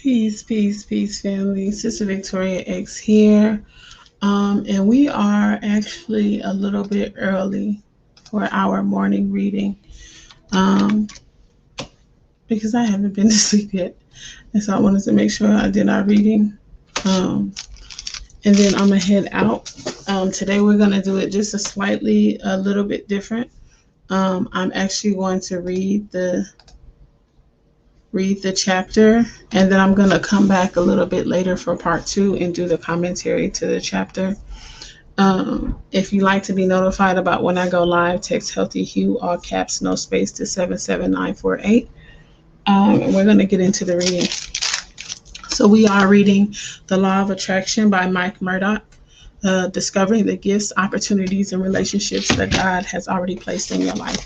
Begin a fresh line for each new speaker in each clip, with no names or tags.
Peace, peace, peace, family. Sister Victoria X here. And we are actually a little bit early for our morning reading um, because I haven't been to sleep yet. And so I wanted to make sure I did our reading. And then I'm going to head out. Today we're going to do it just a little bit different. I'm actually going to read the chapter, and then I'm going to come back a little bit later for part 2 and do the commentary to the chapter. If you like to be notified about when I go live, text Healthy Hue, all caps, no space, to 77948. And we're going to get into the reading. So we are reading The Law of Attraction by Mike Murdock, discovering the gifts, opportunities, and relationships that God has already placed in your life.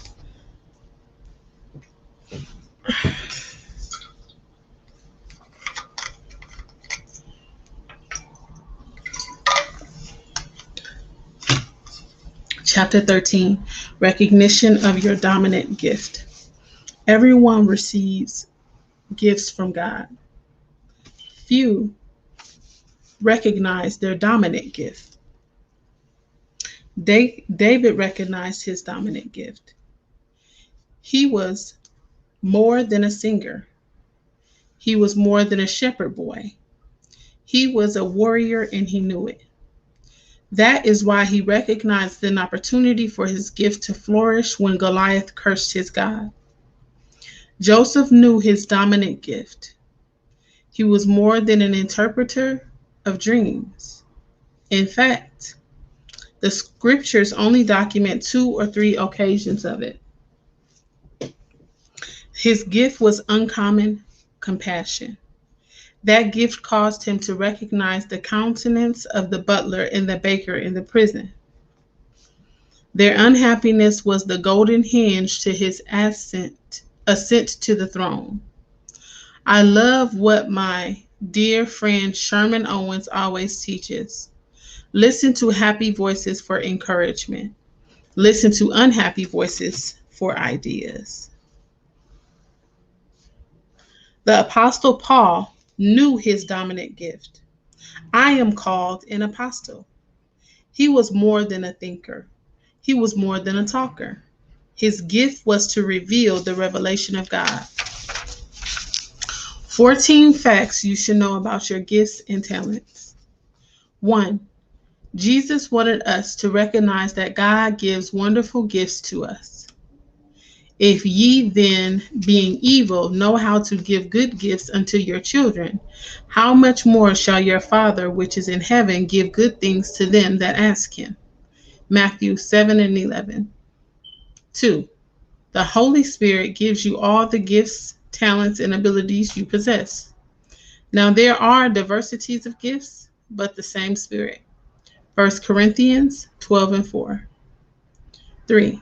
Chapter 13, Recognition of Your Dominant Gift. Everyone receives gifts from God. Few recognize their dominant gift. David recognized his dominant gift. He was more than a singer. He was more than a shepherd boy. He was a warrior, and he knew it. That is why he recognized an opportunity for his gift to flourish when Goliath cursed his God. Joseph knew his dominant gift. He was more than an interpreter of dreams. In fact, the scriptures only document 2 or 3 occasions of it. His gift was uncommon compassion. That gift caused him to recognize the countenance of the butler and the baker in the prison. Their unhappiness was the golden hinge to his ascent to the throne. I love what my dear friend Sherman Owens always teaches. Listen to happy voices for encouragement. Listen to unhappy voices for ideas. The Apostle Paul knew his dominant gift. I am called an apostle. He was more than a thinker. He was more than a talker. His gift was to reveal the revelation of God. 14 facts you should know about your gifts and talents. 1. Jesus wanted us to recognize that God gives wonderful gifts to us. If ye then, being evil, know how to give good gifts unto your children, how much more shall your Father which is in heaven give good things to them that ask him? Matthew 7:11. 2. The Holy Spirit gives you all the gifts, talents, and abilities you possess. Now there are diversities of gifts, but the same Spirit. 1 Corinthians 12:4. 3.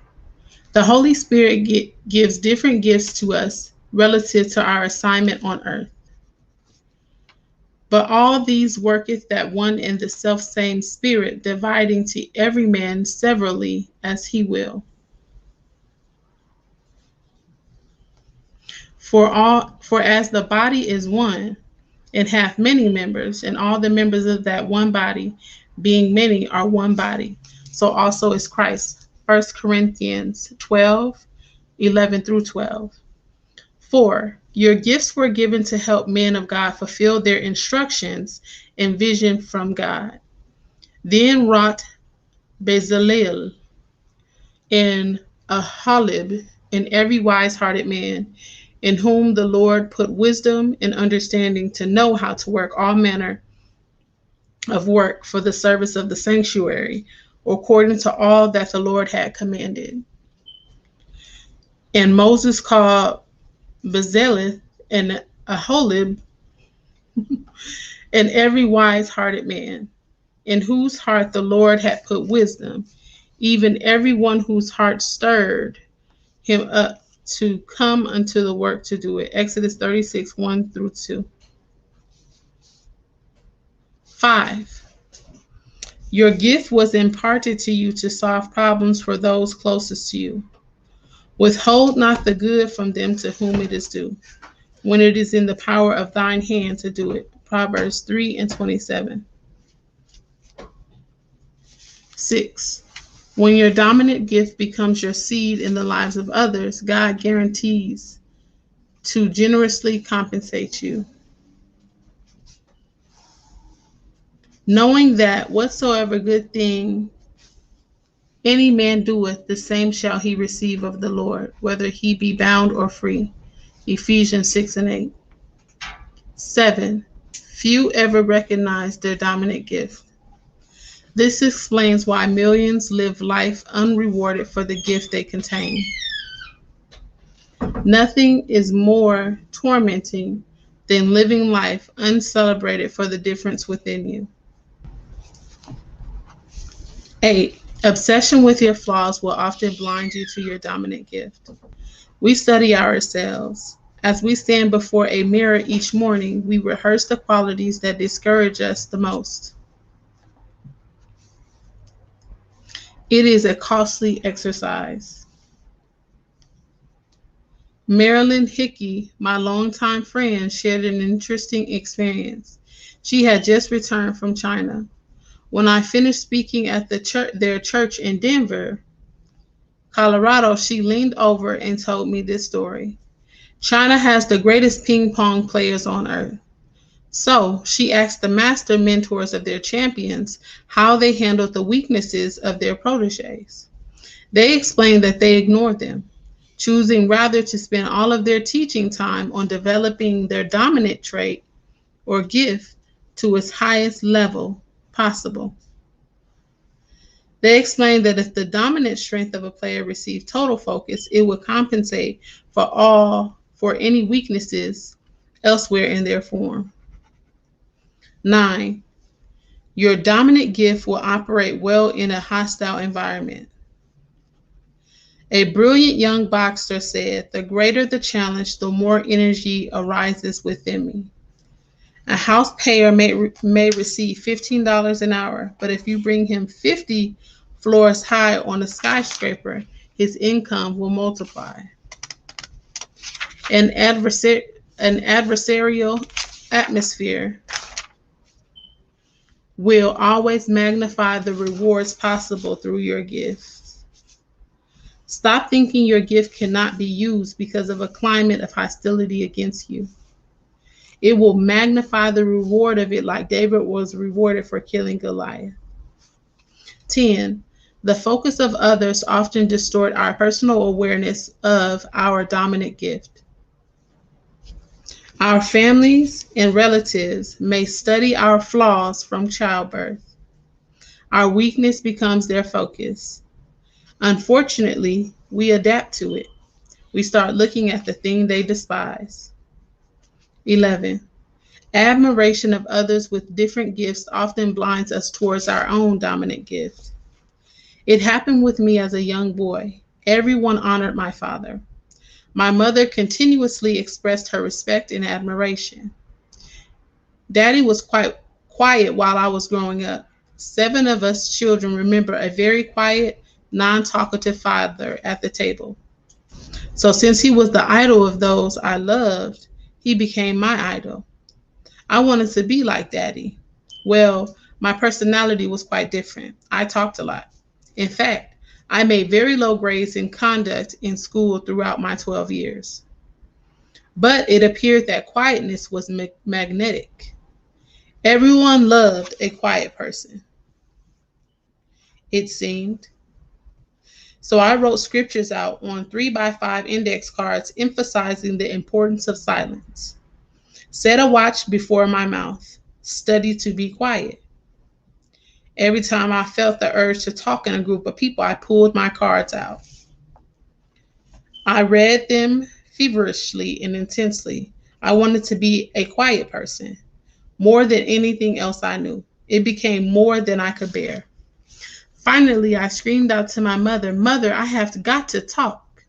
The Holy Spirit gives different gifts to us relative to our assignment on earth. But all these worketh that one and the selfsame Spirit, dividing to every man severally as he will. For as the body is one, and hath many members, and all the members of that one body, being many, are one body, so also is Christ. 1 Corinthians 12:11-12. 4. Your gifts were given to help men of God fulfill their instructions and vision from God. Then wrought Bezalel and Aholib in every wise-hearted man, in whom the Lord put wisdom and understanding to know how to work all manner of work for the service of the sanctuary, according to all that the Lord had commanded. And Moses called Bezalel and Aholib and every wise-hearted man, in whose heart the Lord had put wisdom, even every one whose heart stirred him up to come unto the work to do it. Exodus 36:1-2. 5. Your gift was imparted to you to solve problems for those closest to you. Withhold not the good from them to whom it is due. when it is in the power of thine hand to do it. Proverbs 3:27. 6. When your dominant gift becomes your seed in the lives of others, God guarantees to generously compensate you. Knowing that whatsoever good thing any man doeth, the same shall he receive of the Lord, whether he be bound or free. Ephesians 6:8. 7. Few ever recognize their dominant gift. This explains why millions live life unrewarded for the gift they contain. Nothing is more tormenting than living life uncelebrated for the difference within you. 8. Obsession with your flaws will often blind you to your dominant gift. We study ourselves. As we stand before a mirror each morning, we rehearse the qualities that discourage us the most. It is a costly exercise. Marilyn Hickey, my longtime friend, shared an interesting experience. She had just returned from China. When I finished speaking at their church in Denver, Colorado, she leaned over and told me this story. China has the greatest ping pong players on earth. So she asked the master mentors of their champions how they handled the weaknesses of their proteges. They explained that they ignored them, choosing rather to spend all of their teaching time on developing their dominant trait or gift to its highest level possible. They explained that if the dominant strength of a player received total focus, it would compensate for any weaknesses elsewhere in their form. 9. Your dominant gift will operate well in a hostile environment. A brilliant young boxer said, "The greater the challenge, the more energy arises within me." A house payer may receive $15 an hour, but if you bring him 50 floors high on a skyscraper, his income will multiply. An adversarial atmosphere will always magnify the rewards possible through your gifts. Stop thinking your gift cannot be used because of a climate of hostility against you. It will magnify the reward of it, like David was rewarded for killing Goliath. 10. The focus of others often distort our personal awareness of our dominant gift. Our families and relatives may study our flaws from childbirth. Our weakness becomes their focus. Unfortunately, we adapt to it. We start looking at the thing they despise. 11. Admiration of others with different gifts often blinds us towards our own dominant gift. It happened with me as a young boy. Everyone honored my father. My mother continuously expressed her respect and admiration. Daddy was quite quiet while I was growing up. 7 of us children remember a very quiet, non-talkative father at the table. So since he was the idol of those I loved, he became my idol. I wanted to be like Daddy. Well, my personality was quite different. I talked a lot. In fact, I made very low grades in conduct in school throughout my 12 years. But it appeared that quietness was magnetic. Everyone loved a quiet person, it seemed. So I wrote scriptures out on 3x5 index cards emphasizing the importance of silence. Set a watch before my mouth. Study to be quiet. Every time I felt the urge to talk in a group of people, I pulled my cards out. I read them feverishly and intensely. I wanted to be a quiet person, more than anything else I knew. It became more than I could bear. Finally, I screamed out to my mother, "Mother, I have got to talk."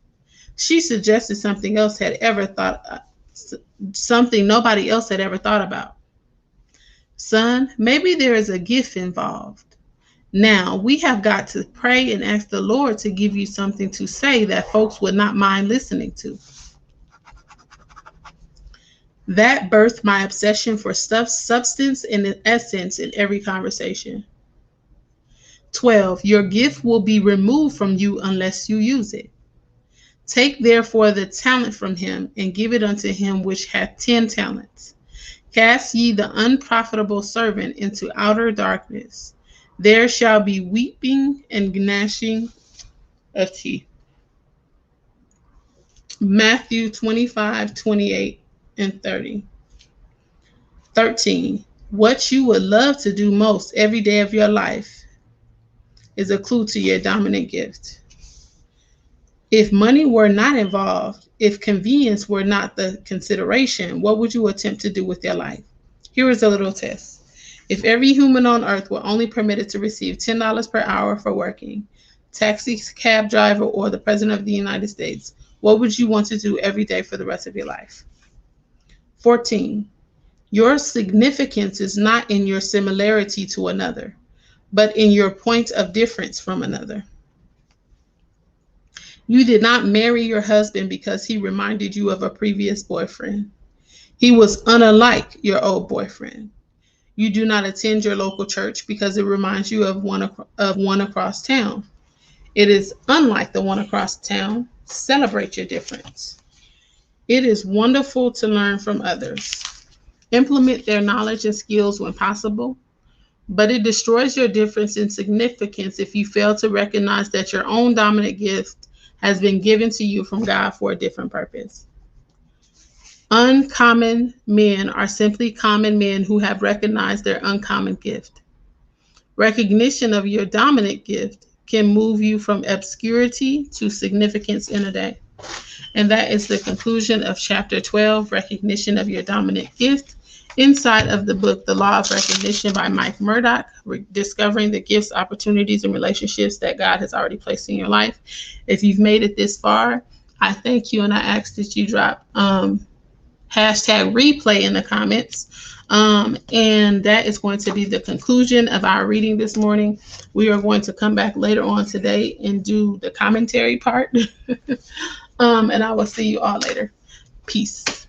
She suggested something nobody else had ever thought about. "Son, maybe there is a gift involved. Now, we have got to pray and ask the Lord to give you something to say that folks would not mind listening to." That birthed my obsession for stuff, substance, and essence in every conversation. 12. Your gift will be removed from you unless you use it. Take therefore the talent from him, and give it unto him which hath 10 talents. Cast ye the unprofitable servant into outer darkness. There shall be weeping and gnashing of teeth. Matthew 25:28 and 30. 13. What you would love to do most every day of your life is a clue to your dominant gift. If money were not involved, if convenience were not the consideration, what would you attempt to do with your life? Here is a little test. If every human on earth were only permitted to receive $10 per hour for working, taxi cab driver or the President of the United States, what would you want to do every day for the rest of your life? 14. Your significance is not in your similarity to another, but in your point of difference from another. You did not marry your husband because he reminded you of a previous boyfriend. He was unlike your old boyfriend. You do not attend your local church because it reminds you of one across town. It is unlike the one across town. Celebrate your difference. It is wonderful to learn from others. Implement their knowledge and skills when possible, but it destroys your difference in significance if you fail to recognize that your own dominant gift has been given to you from God for a different purpose. Uncommon men are simply common men who have recognized their uncommon gift. Recognition of your dominant gift can move you from obscurity to significance in a day. And that is the conclusion of chapter 12, Recognition of Your Dominant Gift, inside of the book, The Law of Recognition by Mike Murdock, discovering the gifts, opportunities, and relationships that God has already placed in your life. If you've made it this far, I thank you, and I ask that you drop hashtag replay in the comments. And that is going to be the conclusion of our reading this morning. We are going to come back later on today and do the commentary part. And I will see you all later. Peace.